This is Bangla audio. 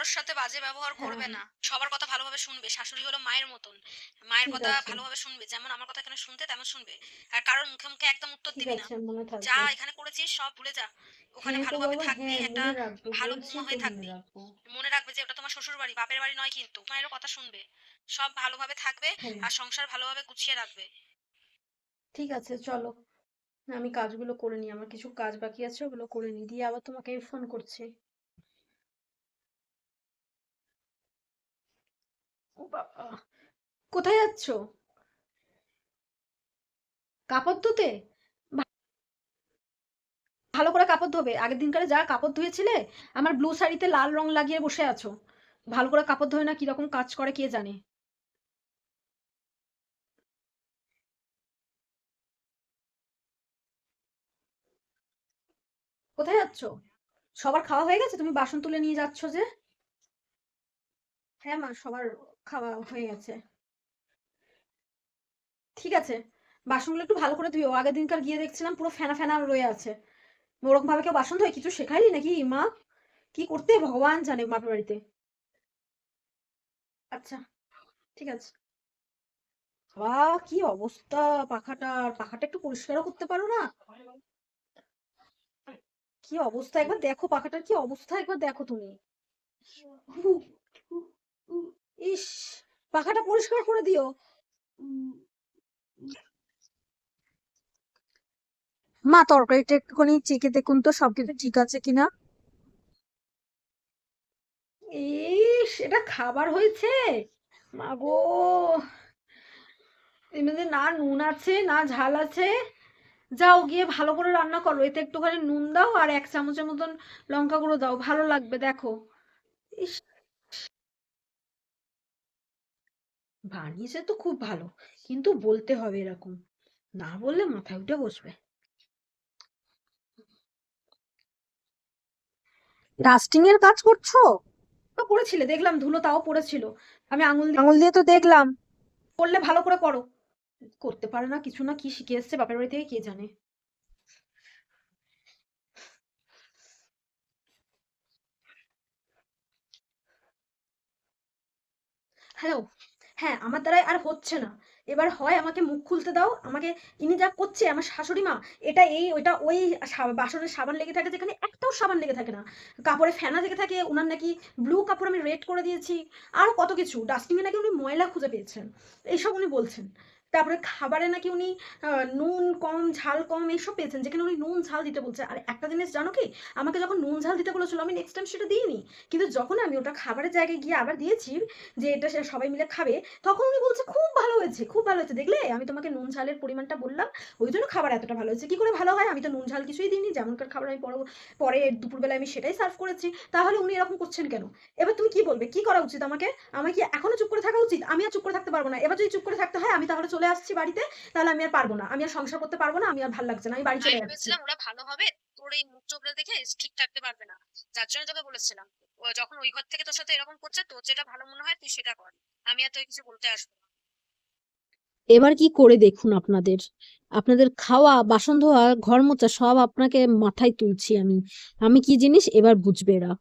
কারোর সাথে বাজে ব্যবহার হ্যাঁ, করবে হ্যাঁ। না। সবার কথা ভালোভাবে শুনবে। শাশুড়ি হলো মায়ের মতন। মায়ের ঠিক কথা আছে, ভালোভাবে শুনবে। যেমন আমার কথা এখানে শুনতে তেমন শুনবে। আর কারোর মুখে, মুখে একদম উত্তর ঠিক দিবি না। আছে মনে যা থাকবে। এখানে করেছিস সব ভুলে যা। ওখানে হ্যাঁ গো ভালোভাবে বাবা, থাকবি, হ্যাঁ একটা মনে রাখবো। ভালো বলছি বৌমা তো হয়ে মনে থাকবি। রাখবো। মনে রাখবে যে ওটা তোমার শ্বশুরবাড়ি, বাপের বাড়ি নয় কিন্তু। মায়েরও কথা শুনবে। সব ভালোভাবে থাকবে হ্যাঁ, আর সংসার ভালোভাবে গুছিয়ে রাখবে। ঠিক আছে চলো। আমি কাজগুলো করে নিই। আমার কিছু কাজ বাকি আছে, ওগুলো করে নিই। দিয়ে আবার তোমাকে আমি ফোন করছি। ও বাবা! কোথায় যাচ্ছ? কাপড় ধুতে? ভালো করে কাপড় ধোবে। আগের দিনকারে যা কাপড় ধুয়েছিলে, আমার ব্লু শাড়িতে লাল রং লাগিয়ে বসে আছো। ভালো করে কাপড় ধোয় না, কিরকম কাজ করে কে জানে। কোথায় যাচ্ছ? সবার খাওয়া হয়ে গেছে? তুমি বাসন তুলে নিয়ে যাচ্ছ যে? হ্যাঁ মা, সবার খাওয়া হয়ে গেছে। ঠিক আছে, বাসনগুলো একটু ভালো করে ধুইও। আগের দিনকার গিয়ে দেখছিলাম পুরো ফেনা ফেনা রয়ে আছে। ওরকম ভাবে কেউ বাসন ধোয়? কিছু শেখায়নি নাকি মা? কি করতে ভগবান জানে বাপের বাড়িতে। আচ্ছা, ঠিক আছে। বাহ, কি অবস্থা পাখাটার! পাখাটা একটু পরিষ্কারও করতে পারো না? কি অবস্থা, একবার দেখো পাখাটার কি অবস্থা, একবার দেখো তুমি। উহ, ইস, পাখাটা পরিষ্কার করে দিও। মা, তরকারিটা একটুখানি চেখে দেখুন তো সবকিছু ঠিক আছে কিনা। ইস, এটা খাবার হয়েছে? মাগো, এর মধ্যে না নুন আছে না ঝাল আছে। যাও গিয়ে ভালো করে রান্না করো, এতে একটুখানি নুন দাও আর 1 চামচের মতন লঙ্কা গুঁড়ো দাও, ভালো লাগবে দেখো। ইস, বানিয়েছে তো খুব ভালো, কিন্তু বলতে হবে এরকম, না বললে মাথায় উঠে বসবে। ডাস্টিং এর কাজ করছো? তো পড়েছিলে দেখলাম, ধুলো তাও পড়েছিল। আমি আঙুল দিয়ে তো দেখলাম। করলে ভালো করে করো। করতে পারে না কিছু, না কি শিখে এসছে বাপের বাড়ি থেকে কে জানে। হ্যালো। হ্যাঁ, আমার দ্বারাই আর হচ্ছে না। এবার হয় আমাকে মুখ খুলতে দাও। আমাকে ইনি যা করছে আমার শাশুড়ি মা, এটা এই ওইটা ওই, বাসনের সাবান লেগে থাকে যেখানে একটাও সাবান লেগে থাকে না। কাপড়ে ফেনা লেগে থাকে, উনার নাকি ব্লু কাপড় আমি রেড করে দিয়েছি। আরো কত কিছু, ডাস্টিং এ নাকি উনি ময়লা খুঁজে পেয়েছেন। এইসব উনি বলছেন। তারপরে খাবারে নাকি উনি নুন কম ঝাল কম এইসব পেয়েছেন, যেখানে উনি নুন ঝাল দিতে বলছে। আর একটা জিনিস জানো কি, আমাকে যখন নুন ঝাল দিতে বলেছিল আমি নেক্সট টাইম সেটা দিইনি। কিন্তু যখন আমি ওটা খাবারের জায়গায় গিয়ে আবার দিয়েছি, যে এটা সে সবাই মিলে খাবে, তখন উনি বলছে খুব ভালো হয়েছে, খুব ভালো হয়েছে, দেখলে আমি তোমাকে নুন ঝালের পরিমাণটা বললাম, ওই জন্য খাবার এতটা ভালো হয়েছে। কি করে ভালো হয়? আমি তো নুন ঝাল কিছুই দিইনি, যেমনকার খাবার আমি পরে দুপুরবেলায় আমি সেটাই সার্ভ করেছি। তাহলে উনি এরকম করছেন কেন? এবার তুমি কি বলবে, কি করা উচিত আমাকে? আমার কি এখনো চুপ করে থাকা উচিত? আমি আর চুপ করে থাকতে পারবো না। এবার যদি চুপ করে থাকতে হয় আমি তাহলে চলে আসছি বাড়িতে। তাহলে আমি আর পারবো না, আমি আর সংসার করতে পারবো না, আমি আর ভাল লাগছে না, আমি বাড়ি আমি চলে যাচ্ছি। ভেবেছিলাম ওরা ভালো হবে। তোর এই মুখ চোখরা দেখে স্ট্রিক্ট থাকতে পারবে না। যার জন্য তোকে বলেছিলাম। ও যখন ওই ঘর থেকে তোর সাথে এরকম করছে, তোর যেটা ভালো মনে হয় তুই সেটা কর। আমি আর তোকে কিছু বলতে আসবো না। এবার কি করে দেখুন আপনাদের, আপনাদের খাওয়া বাসন ধোয়া ঘর মোছা সব আপনাকে মাথায় তুলছি আমি। আমি কি জিনিস এবার বুঝবে এরা।